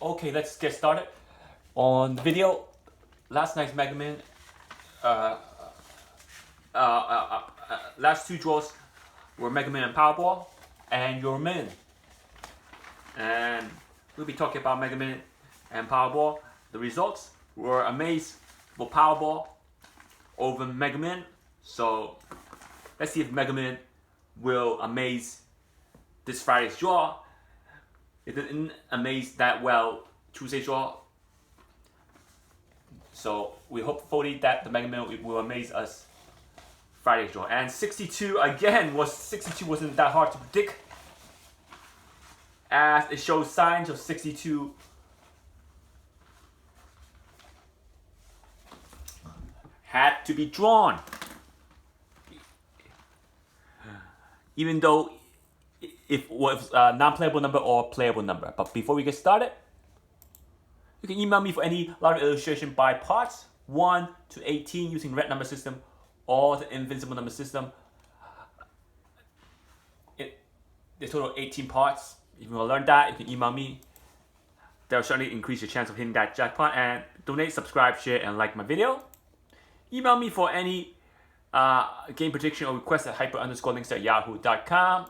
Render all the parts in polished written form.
Okay, let's get started. On the video, last night's Mega Man, last two draws were Mega Man and Powerball, and your min. And we'll be talking about Mega Man and Powerball. The results were amazed for Powerball over Mega Man. So let's see if Mega Man will amaze this Friday's draw. It didn't amaze that well Tuesday's draw. So we hope fully that the Mega Man will amaze us Friday's draw. And 62 again wasn't that hard to predict, as it shows signs of 62 had to be drawn. Even though it was a non-playable number or playable number. But before we get started, you can email me for any lottery illustration by parts 1 to 18 using red number system or the Invincible number system. There's total of 18 parts. If you want to learn that, you can email me. That will certainly increase your chance of hitting that jackpot. And donate, subscribe, share, and like my video. Email me for any game prediction or request at hyper_links@yahoo.com.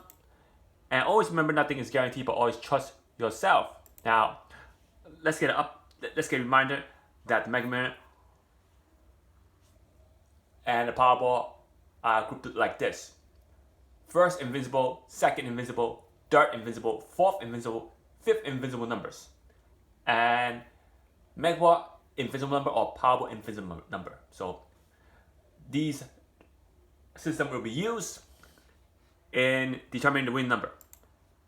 And always remember, nothing is guaranteed, but always trust yourself. Now, let's get a reminder that the Mega Man and the Powerball are grouped like this: first Invincible, second Invincible, third Invincible, fourth Invincible, fifth Invincible numbers, and Mega Invincible number or Powerball Invincible number. So these system will be used in determining the win number.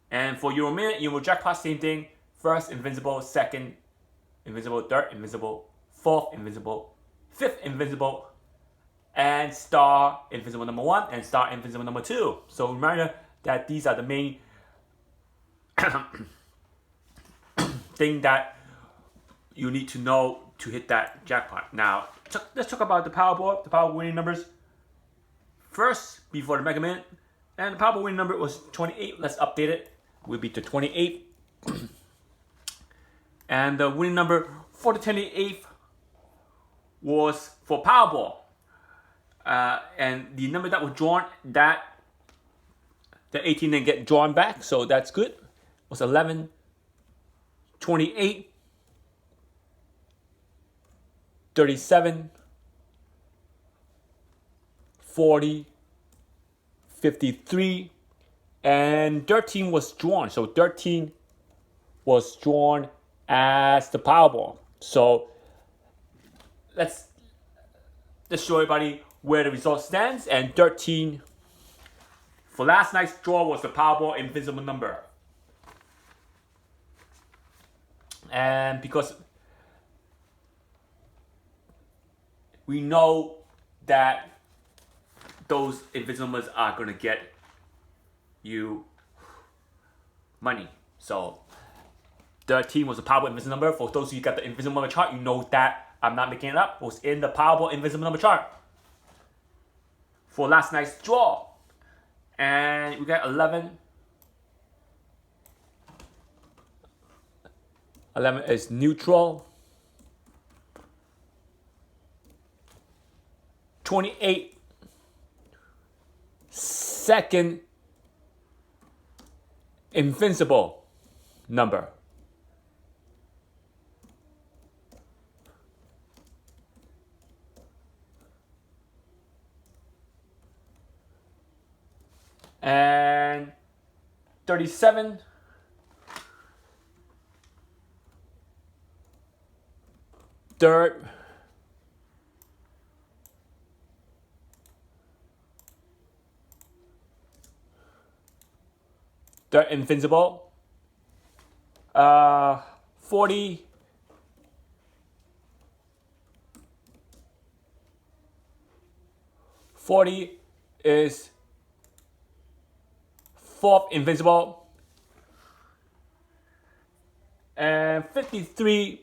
And for Euro Minute, Euro Jackpot, same thing: first Invincible, second Invincible, third Invincible, fourth Invincible, fifth Invincible, and Star Invincible number 1 and Star Invincible number 2. So reminder that these are the main thing that you need to know to hit that jackpot. Now, let's talk about the Powerball, the Powerball winning numbers. First, before the Mega Man, and the Powerball winning number was 28. Let's update it. Will be to 28. And the winning number for the 28th was for Powerball. And the number that was drawn, the 18 didn't get drawn back, so that's good. It was 11, 28, 37, 40, 53, and 13 was drawn. So 13 was drawn as the Powerball. So let's show everybody where the result stands. And 13 for last night's draw was the Powerball Invincible number. And because we know that those Invincible numbers are going to get you money. So 13 was the Powerball Invincible number. For those of you who got the Invincible number chart, you know that I'm not making it up. It was in the Powerball Invincible number chart for last night's draw. And we got 11. 11 is neutral. 28, second Invincible number. And 37, third Invincible. 40, 40 is fourth Invincible. And 53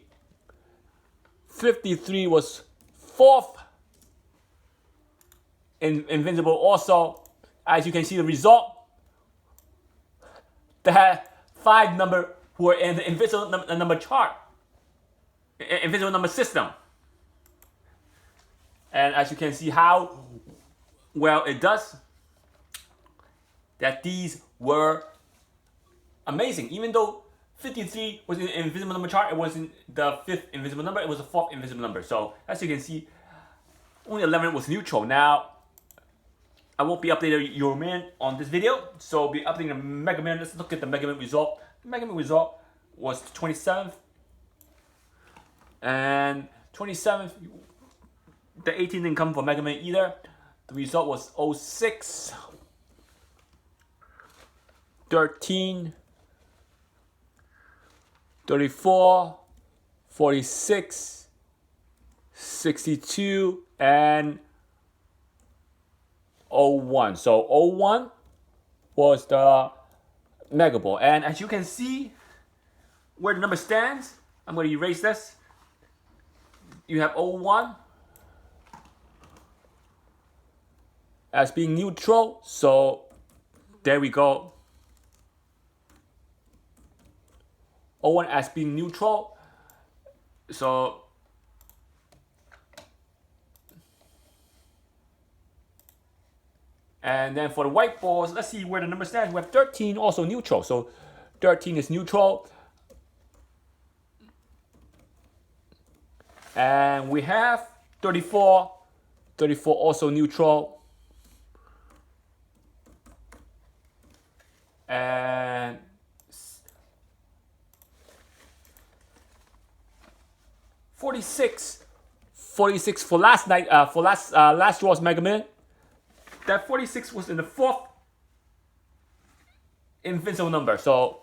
was fourth Invincible also. As you can see the result, the 5 number who are in the invisible number chart, invisible number system. And as you can see how well it does, that these were amazing. Even though 53 was in the invisible number chart, it wasn't the 5th invisible number, it was the 4th invisible number. So as you can see, only 11 was neutral. Now, I won't be updating your man on this video, so I'll be updating the Mega Man. Let's look at the Mega Man result. The Mega Man result was 27th. And 27th, the 18 didn't come for Mega Man either. The result was 06, 13, 34, 46, 62, and 01. So 01 was the Mega Ball. And as you can see where the number stands, I'm going to erase this. You have 01 as being neutral. So there we go. 01 as being neutral. So and then for the white balls, let's see where the number stands. We have 13 also neutral. So 13 is neutral. And we have 34. 34 also neutral. And 46. 46 for last night, for last draw's Mega Man. That 46 was in the 4th Invincible number. So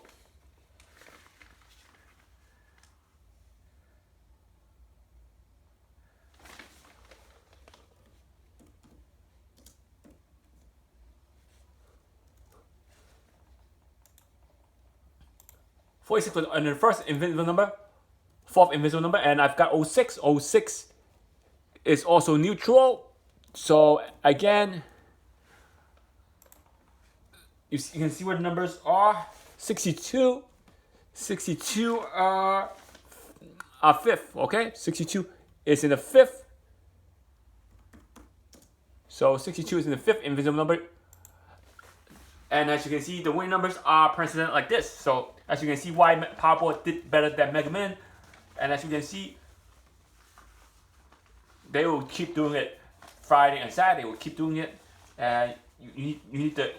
'46 was in the 1st Invincible number, 4th Invincible number, and I've got 06. 06 is also neutral. So again, you can see where the numbers are. 62. 62 are 5th, okay? 62 is in the 5th. So 62 is in the 5th invisible number. And as you can see, the winning numbers are presented like this. So as you can see why Powerball did better than Mega Man. And as you can see, they will keep doing it Friday and Saturday. They will keep doing it. And you need to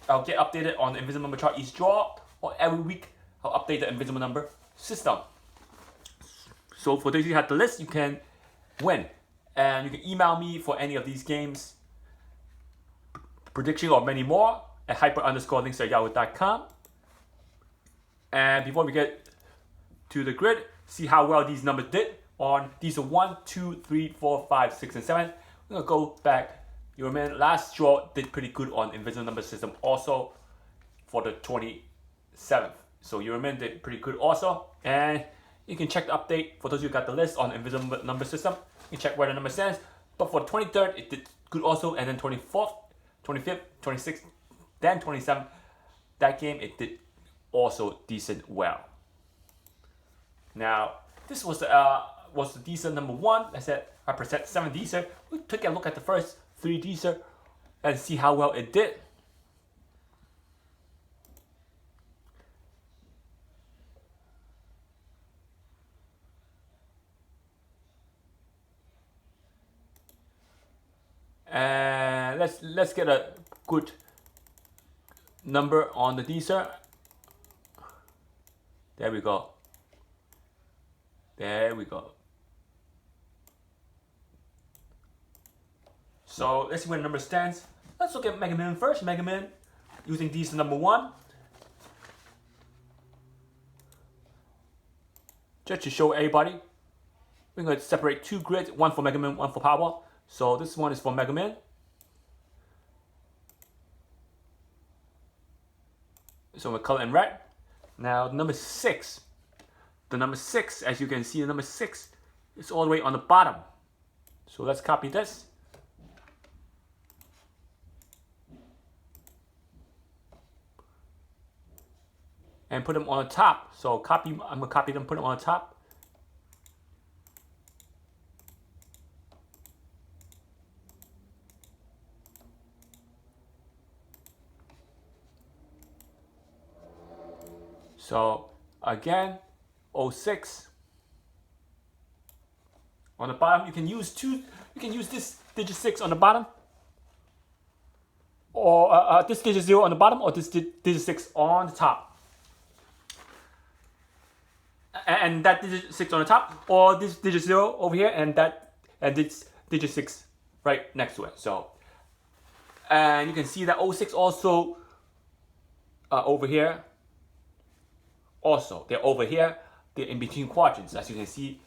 I'll get updated on the invisible number chart each draw, or every week I'll update the invisible number system. So for those of you who have the list, you can win. And you can email me for any of these games, prediction or many more at hyper_links@yahoo.com. And before we get to the grid, see how well these numbers did on these are 1, 2, 3, 4, 5, 6, and 7. We're gonna go back. Your man last draw did pretty good on invisible number system also for the 27th. So your man did pretty good also. And you can check the update for those who got the list on invisible number system. You can check where the number stands. But for the 23rd, it did good also. And then 24th, 25th, 26th, then 27th. That game, it did also decent well. Now, this was the Dster number 1. I said I present 7 Dster. We take a look at the first 3 Dster and see how well it did. And let's get a good number on the Dster. There we go. There we go. So let's see where the number stands. Let's look at Mega Man first. Mega Man using Dster number 1. Just to show everybody, we're going to separate 2 grids, one for Mega Man, one for Powerball. So this one is for Mega Man. So we're color in red. Now number 6. The number 6, as you can see, the number 6 is all the way on the bottom. So let's copy this. and put them on the top. So I'm gonna copy them, put them on the top. So again, 06. On the bottom, you can use this digit 6 on the bottom, or this digit 0 on the bottom, or this digit 6 on the top. And that digit 6 on the top, or this digit 0 over here, and this digit 6 right next to it. So, and you can see that 06 also over here. Also, they're over here. They're in between quadrants, as you can see.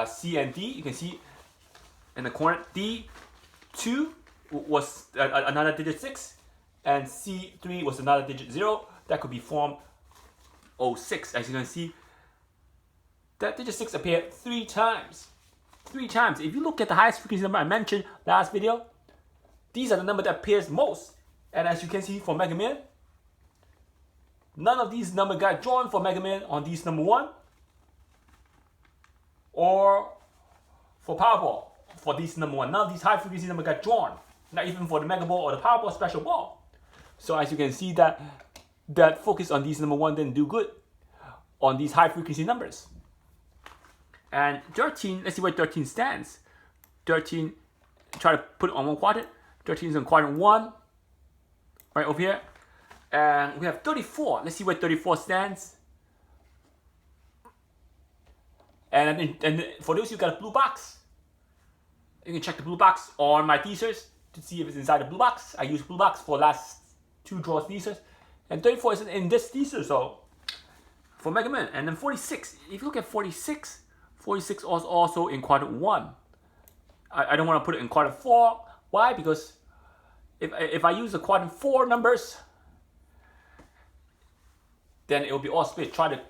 C and D, you can see in the corner, D2 was another digit 6, and C3 was another digit 0. That could be formed 06. As you can see, that digit 6 appeared 3 times. 3 times. If you look at the highest frequency number I mentioned last video, these are the number that appears most. And as you can see for Mega Man, none of these numbers got drawn for Mega Man on these number 1. Or for Powerball, for these number 1. None of these high frequency numbers got drawn. Not even for the Mega Ball or the Powerball special ball. So as you can see that focus on these number 1 didn't do good on these high frequency numbers. And 13, let's see where 13 stands. 13, try to put it on one quadrant. 13 is on quadrant 1, right over here. And we have 34. Let's see where 34 stands. And for those who got a blue box, you can check the blue box on my Dsters to see if it's inside the blue box. I use blue box for last 2 draws Dsters. And 34 is in this Dster, so for Mega Man. And then 46, if you look at 46, 46 is also in quadrant 1. I don't want to put it in quadrant 4. Why? Because if I use the quadrant 4 numbers, then it will be all split. Try to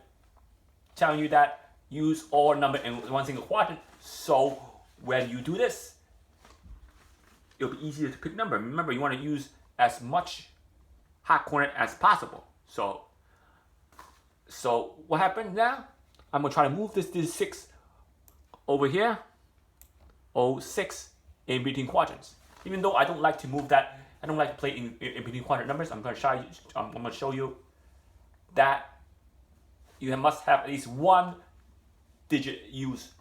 tell you that use all number in one single quadrant. So when you do this, it'll be easier to pick number. Remember, you want to use as much hot coordinate as possible. So what happens now? I'm gonna try to move this 6 over here. 06 in between quadrants. Even though I don't like to move that, I don't like to play in between quadrant numbers. I'm gonna show you that you must have at least one digit used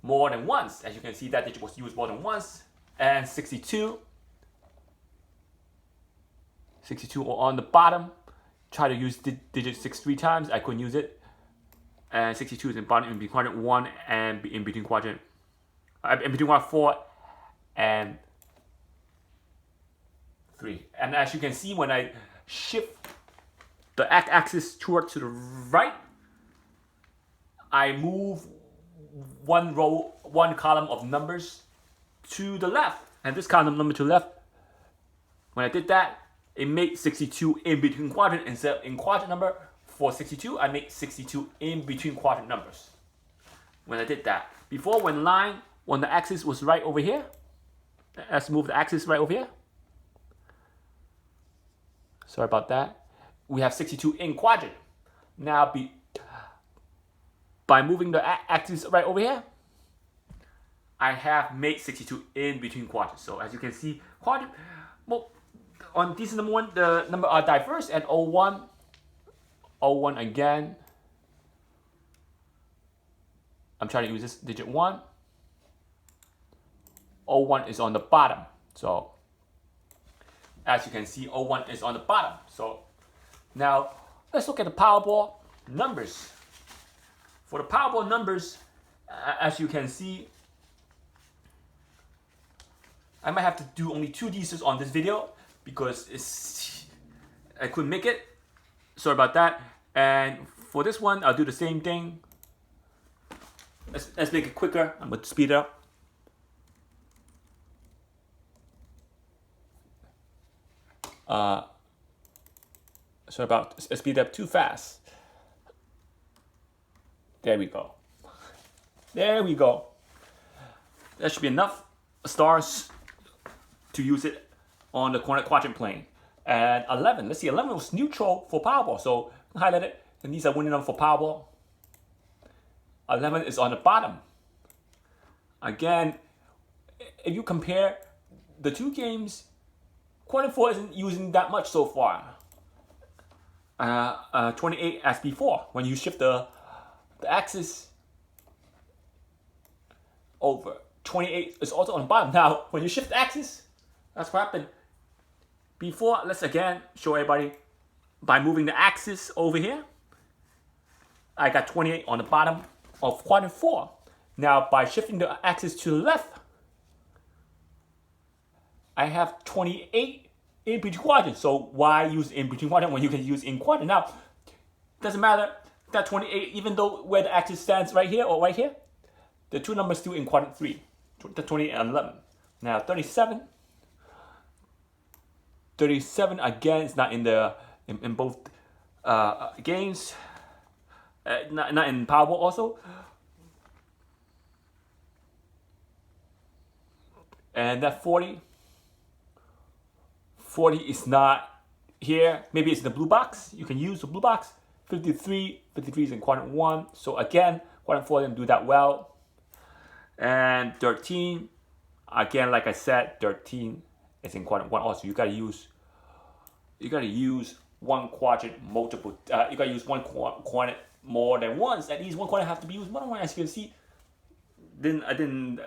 more than once. As you can see, that digit was used more than once. And 62 on the bottom. Try to use digit 6 3 times. I couldn't use it. And 62 is in between quadrant 1 and in between quadrant 4 and 3. And as you can see, when I shift the x-axis towards to the right, I move one column of numbers to the left. And this column number to the left, when I did that, it made 62 in between quadrant. Instead of in quadrant number for 62, I made 62 in between quadrant numbers. When I did that. Before, when the axis was right over here, let's move the axis right over here. Sorry about that. We have 62 in quadrant. Now, by moving the axis right over here, I have made 62 in between quadrants. So as you can see, on this number 1, the number are diverse, and 01 again. I'm trying to use this digit 1. 01 is on the bottom. So as you can see, 01 is on the bottom. So now let's look at the Powerball numbers. For the Powerball numbers, as you can see, I might have to do only 2 Dsters on this video because I couldn't make it. Sorry about that. And for this one, I'll do the same thing. Let's make it quicker. I'm going to speed it up. Sorry about speed up too fast. There we go. There we go. That should be enough stars to use it on the quadrant plane. And 11, let's see, 11 was neutral for Powerball. So highlight it, and these are winning them for Powerball. 11 is on the bottom. Again, if you compare the two games, Quintuplets isn't using that much so far. 28 as before. When you shift the axis over, 28 is also on the bottom. Now, when you shift the axis, that's what happened. Before, let's again show everybody by moving the axis over here. I got 28 on the bottom of quadrant 4. Now, by shifting the axis to the left, I have 28 in between quadrants. So why use in between quadrant when you can use in quadrant? Now, it doesn't matter that 28, even though where the axis stands right here or right here, the two numbers still in quadrant 3, the 28 and 11. Now, 37. 37 again is not in the in both games, not in Powerball also. And that 40 is not here. Maybe it's in the blue box. You can use the blue box. 53 is in quadrant 1. So again, quadrant 4 didn't do that well. And 13, again, like I said, 13 is in quadrant 1 also. You gotta use one quadrant multiple. You gotta use one quadrant more than once. At least one quadrant have to be used more than once. As you can see, it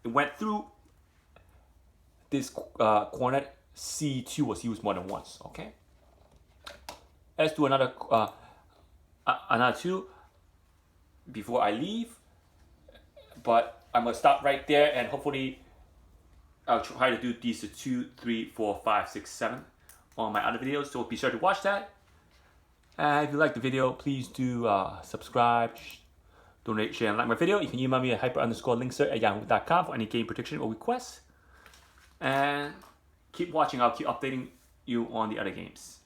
went through this quadrant. C2 was used more than once. Okay. Let's do another two before I leave. But I'm gonna stop right there, and hopefully I'll try to do these 2, 3, 4, 5, 6, 7 on my other videos. So be sure to watch that. If you like the video, please do subscribe, donate, share, and like my video. You can email me at hyper_linkster@yahoo.com for any game prediction or requests. And keep watching. I'll keep updating you on the other games.